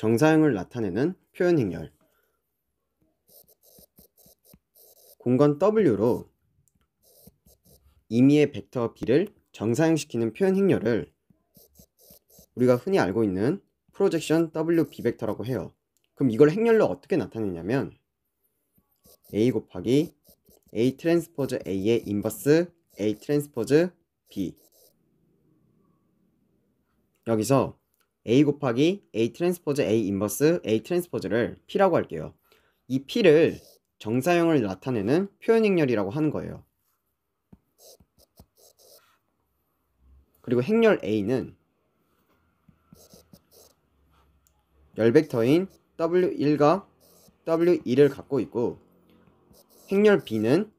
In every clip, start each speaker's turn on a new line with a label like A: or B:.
A: 정사형을 나타내는 표현 행렬. 공간 W로 임의의 벡터 B를 정사형시키는 표현 행렬을 우리가 흔히 알고 있는 프로젝션 WB 벡터라고 해요. 그럼 이걸 행렬로 어떻게 나타내냐면 A 곱하기 A 트랜스포즈 A의 인버스 A 트랜스포즈 B. 여기서 A 곱하기 A 트랜스포즈 A 인버스 A 트랜스포즈를 P라고 할게요. 이 P를 정사형을 나타내는 표현 행렬이라고 하는 거예요. 그리고 행렬 A는 열벡터인 W1과 W2를 갖고 있고 행렬 B는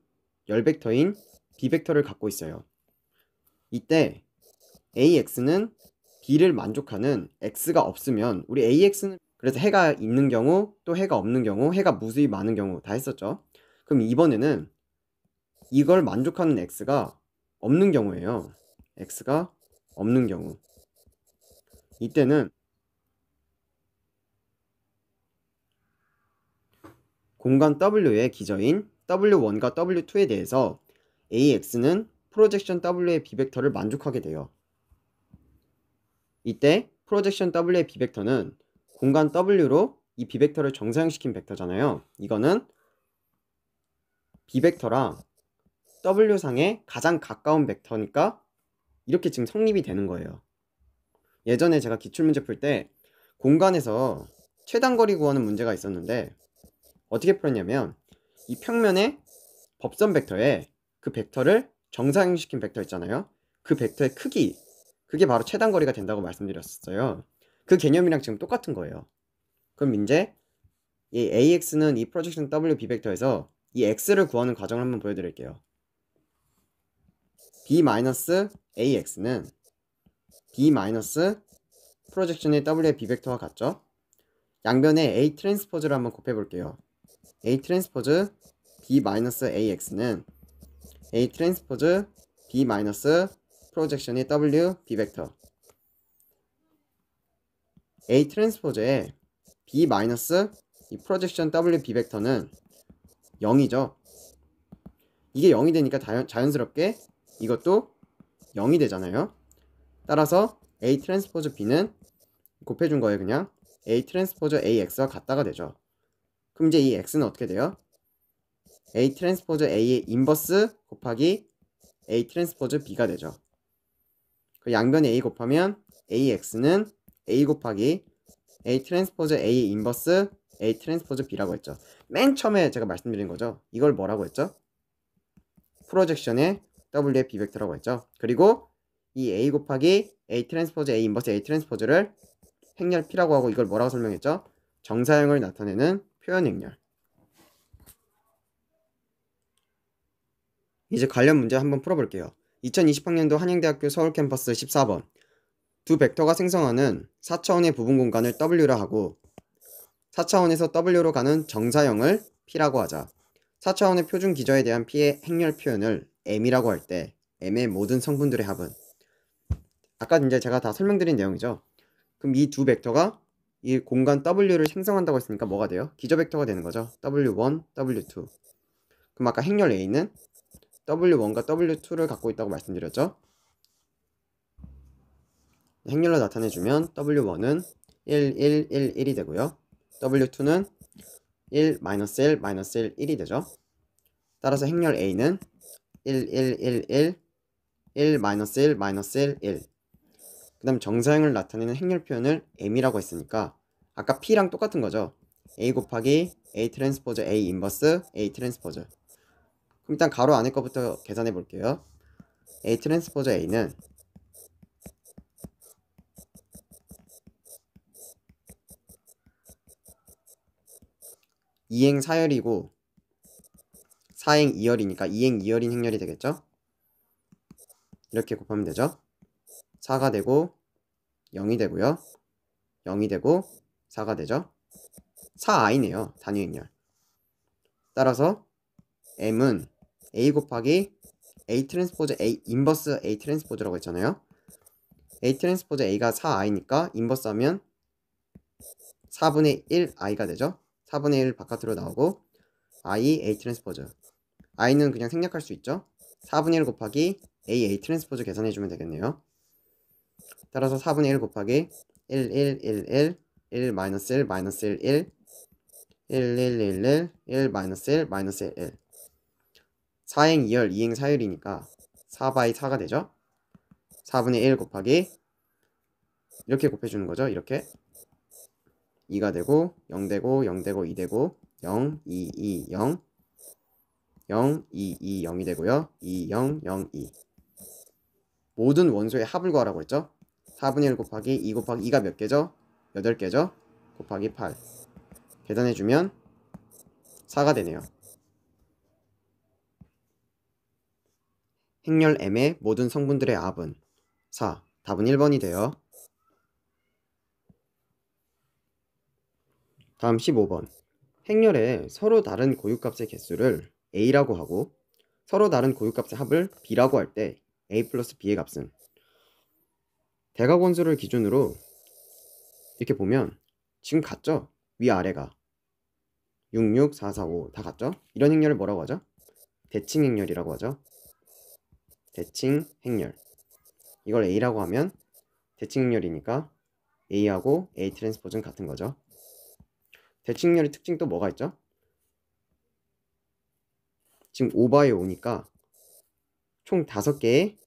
A: 열벡터인 B벡터를 갖고 있어요. 이때 AX는 B를 만족하는 X가 없으면 우리 AX는 그래서 해가 있는 경우 또 해가 없는 경우 해가 무수히 많은 경우 다 했었죠. 그럼 이번에는 이걸 만족하는 X가 없는 경우예요. X가 없는 경우 이때는 공간 W의 기저인 W1과 W2에 대해서 AX는 프로젝션 W의 B벡터를 만족하게 돼요. 이때 프로젝션 W의 B벡터는 공간 W로 이 B벡터를 정사형시킨 벡터잖아요. 이거는 B벡터랑 W상에 가장 가까운 벡터니까 이렇게 지금 성립이 되는 거예요. 예전에 제가 기출문제 풀 때 공간에서 최단거리 구하는 문제가 있었는데 어떻게 풀었냐면 이 평면에 법선 벡터에 그 벡터를 정사형시킨 벡터 있잖아요. 그 벡터의 크기, 그게 바로 최단거리가 된다고 말씀드렸었어요. 그 개념이랑 지금 똑같은 거예요. 그럼 이제 이 AX는 이 프로젝션 WB 벡터에서 이 X를 구하는 과정을 한번 보여드릴게요. B-AX는 B- 프로젝션의 W의 B벡터와 같죠? 양변에 A 트랜스포즈를 한번 곱해볼게요. A 트랜스포즈 B-AX는 A 트랜스포즈 B- 프로젝션의 W B벡터. A 트랜스포즈의 B- 이 프로젝션 W B벡터는 0이죠. 이게 0이 되니까 자연스럽게 이것도 0이 되잖아요. 따라서 A 트랜스포즈 B는 곱해준 거예요. 그냥 A 트랜스포즈 AX와 같다가 되죠. 그럼 이제 이 X는 어떻게 돼요? A 트랜스포즈 A의 인버스 곱하기 A 트랜스포즈 B가 되죠. 그 양변에 A 곱하면 AX는 A 곱하기 A 트랜스포즈 A의 인버스 A 트랜스포즈 B라고 했죠. 맨 처음에 제가 말씀드린 거죠. 이걸 뭐라고 했죠? 프로젝션의 W의 B벡터라고 했죠. 그리고 이 A 곱하기 A 트랜스포즈 A 인버스 A 트랜스포즈를 행렬 P라고 하고 이걸 뭐라고 설명했죠? 정사형을 나타내는 표현 행렬. 이제 관련 문제 한번 풀어볼게요. 2020학년도 한양대학교 서울 캠퍼스 14번. 두 벡터가 생성하는 4차원의 부분 공간을 W라 하고 4차원에서 W로 가는 정사형을 P라고 하자. 4차원의 표준 기저에 대한 P의 행렬 표현을 M이라고 할 때 M의 모든 성분들의 합은, 아까 이제 제가 다 설명드린 내용이죠. 그럼 이 두 벡터가 이 공간 W를 생성한다고 했으니까 뭐가 돼요? 기저 벡터가 되는 거죠. W1, W2. 그럼 아까 행렬 A는 W1과 W2를 갖고 있다고 말씀드렸죠. 행렬로 나타내주면 W1은 1, 1, 1, 1이 되고요. W2는 1, 1, 1, 1이 되죠. 따라서 행렬 A는 1, 1, 1, 1, 1, 1, 1. 그 다음 정사형을 나타내는 행렬 표현을 M이라고 했으니까 아까 P랑 똑같은 거죠. A 곱하기 A 트랜스포즈 A 인버스 A 트랜스포즈. 그럼 일단 가로 안에 거부터 계산해 볼게요. A 트랜스포즈 A는 이행 사열이고 4행 2열이니까 2행 2열인 행렬이 되겠죠? 이렇게 곱하면 되죠. 4가 되고 0이 되고요. 0이 되고 4가 되죠. 4i네요. 단위 행렬. 따라서 M은 A 곱하기 A 트랜스포즈 A 인버스 A 트랜스포즈라고 했잖아요. A 트랜스포즈 A가 4i니까 인버스 하면 4분의 1 i가 되죠. 4분의 1 바깥으로 나오고 i a 트랜스포즈. i는 그냥 생략할 수 있죠. 4분의 1 곱하기 a 트랜스포즈 계산해주면 되겠네요. 따라서 4분의 1 곱하기 1, 1, 1, 1, 1, 마이너스 1, 마이너스 1, 1, 1, 1, 1, 1, 1, 마이너스 1, 마이너스 1, 1. 4행 2열, 2행 4열이니까 4바이 4가 되죠. 4분의 1 곱하기 이렇게 곱해주는 거죠. 이렇게 2가 되고 0 되고 0 되고 2 되고 0, 2, 2, 0, 0, 2, 2, 0이 되고요. 2, 0, 0, 2. 모든 원소의 합을 구하라고 했죠. 4분의 1 곱하기 2 곱하기 2가 몇 개죠? 8개죠? 곱하기 8. 계산해주면 4가 되네요. 행렬 M의 모든 성분들의 합은 4. 답은 1번이 돼요. 다음 15번. 행렬에 서로 다른 고유값의 개수를 A라고 하고 서로 다른 고유값의 합을 B라고 할 때 A 플러스 B의 값은 대각원소를 기준으로 이렇게 보면 지금 같죠? 위아래가 6, 6, 4, 4, 5 다 같죠? 이런 행렬을 뭐라고 하죠? 대칭 행렬이라고 하죠. 대칭 행렬. 이걸 A라고 하면 대칭 행렬이니까 A하고 A 트랜스포즈는 같은 거죠. 대칭 행렬의 특징 또 뭐가 있죠? 지금 5바에 5니까 총 5개의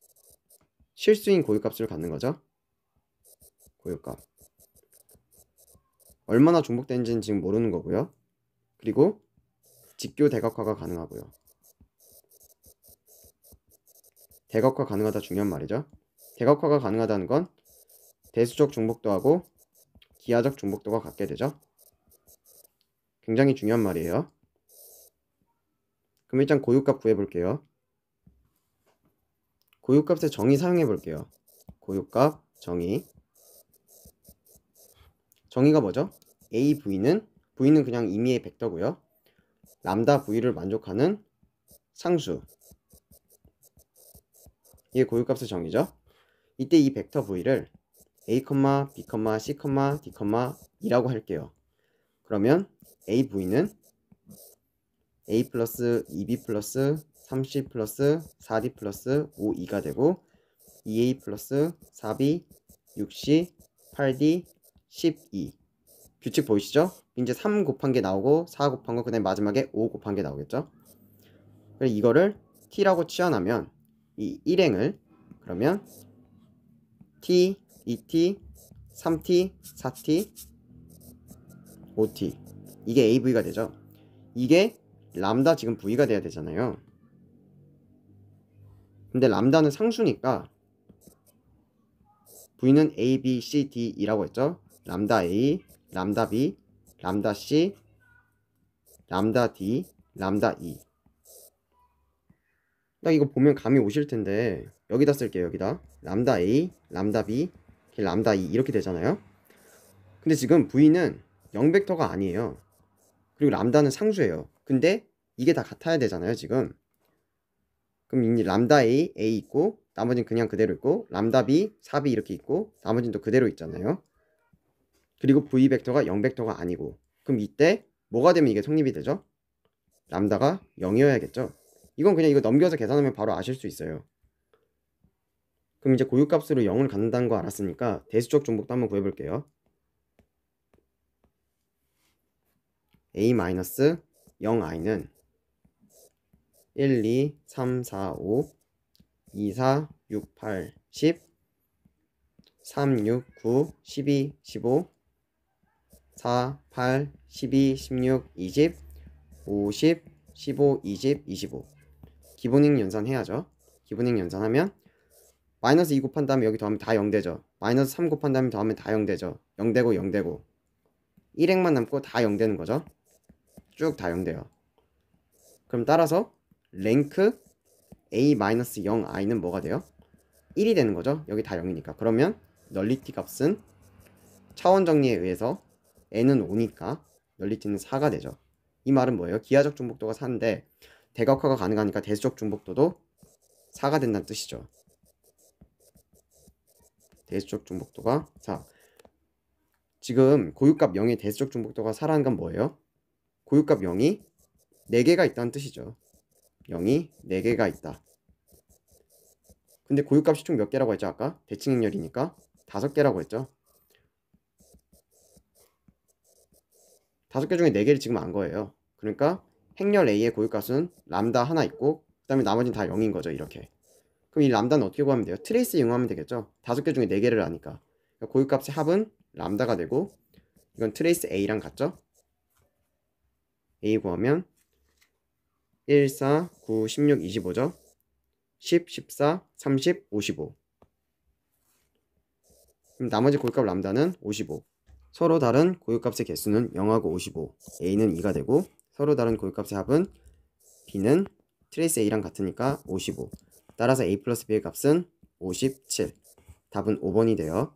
A: 실수인 고유값을 갖는 거죠. 고유값. 얼마나 중복되는지는 지금 모르는 거고요. 그리고 직교 대각화가 가능하고요. 대각화 가능하다 중요한 말이죠. 대각화가 가능하다는 건 대수적 중복도하고 기하적 중복도가 같게 되죠. 굉장히 중요한 말이에요. 그럼 일단 고유값 구해볼게요. 고유값의 정의 사용해볼게요. 고유값 정의. 정의가 뭐죠? AV는 V는 그냥 임의의 벡터고요. 람다 V를 만족하는 상수. 이게 고유값의 정의죠. 이때 이 벡터 V를 A, B, C, D, E라고 할게요. 그러면 AV는 A 플러스 2B 플러스 3C 플러스 4D 플러스 5E가 되고 2A 플러스 4B 6C 8D 12. 규칙 보이시죠? 이제 3 곱한 게 나오고 4 곱한 거 그다음에 마지막에 5 곱한 게 나오겠죠? 그래서 이거를 T라고 치환하면 이 1행을 그러면 T, 2T, 3T, 4T, 5T 이게 AV가 되죠. 이게 람다 지금 V가 돼야 되잖아요. 근데 람다는 상수니까 V는 A, B, C, D, E라고 했죠. 람다 A, 람다 B, 람다 C, 람다 D, 람다 E. 딱 이거 보면 감이 오실 텐데 여기다 쓸게요. 여기다 람다 A, 람다 B, 람다 E 이렇게 되잖아요. 근데 지금 V는 0벡터가 아니에요. 그리고 람다는 상수예요. 근데 이게 다 같아야 되잖아요. 지금 그럼 이 람다 A, A 있고 나머지는 그냥 그대로 있고 람다 B, 4B 이렇게 있고 나머지는 또 그대로 있잖아요. 그리고 V 벡터가 0벡터가 아니고 그럼 이때 뭐가 되면 이게 성립이 되죠? 람다가 0이어야겠죠. 이건 그냥 이거 넘겨서 계산하면 바로 아실 수 있어요. 그럼 이제 고유값으로 0을 갖는다는 거 알았으니까 대수적 중복도 한번 구해볼게요. A-0i는 1, 2, 3, 4, 5, 2, 4, 6, 8, 10, 3, 6, 9, 12, 15, 4, 8, 12, 16, 20, 50, 15, 20, 25. 기본행 연산해야죠. 기본행 연산하면 마이너스 2 곱한 다음에 여기 더하면 다 0 되죠. 마이너스 3 곱한 다음에 더하면 다 0 되죠. 0 되고 0 되고 1행만 남고 다 0 되는 거죠. 쭉 다 0 돼요. 그럼 따라서 랭크 A-0i는 뭐가 돼요? 1이 되는 거죠. 여기 다 0이니까. 그러면 널리티 값은 차원 정리에 의해서 n은 5니까 널리티는 4가 되죠. 이 말은 뭐예요? 기하적 중복도가 4인데 대각화가 가능하니까 대수적 중복도도 4가 된다는 뜻이죠. 대수적 중복도가 4. 지금 고유값 0의 대수적 중복도가 4라는 건 뭐예요? 고유값 0이 4개가 있다는 뜻이죠. 0이 4개가 있다. 근데 고유값이 총 몇 개라고 했죠? 아까 대칭 행렬이니까 5개라고 했죠. 5개 중에 4개를 지금 안 거예요. 그러니까 행렬 A의 고유값은 람다 하나 있고 그 다음에 나머지는 다 0인 거죠. 이렇게. 그럼 이 람다는 어떻게 구하면 돼요? 트레이스 이용하면 되겠죠. 5개 중에 4개를 아니까. 그러니까 고유값의 합은 람다가 되고 이건 트레이스 A랑 같죠? A 구하면 1, 4, 9, 16, 25죠. 10, 14, 30, 55. 그럼 나머지 고유값 람다는 55. 서로 다른 고유값의 개수는 0하고 55. A는 2가 되고 서로 다른 고유값의 합은 B는 트레이스 A랑 같으니까 55. 따라서 A 플러스 B의 값은 57. 답은 5번이 돼요.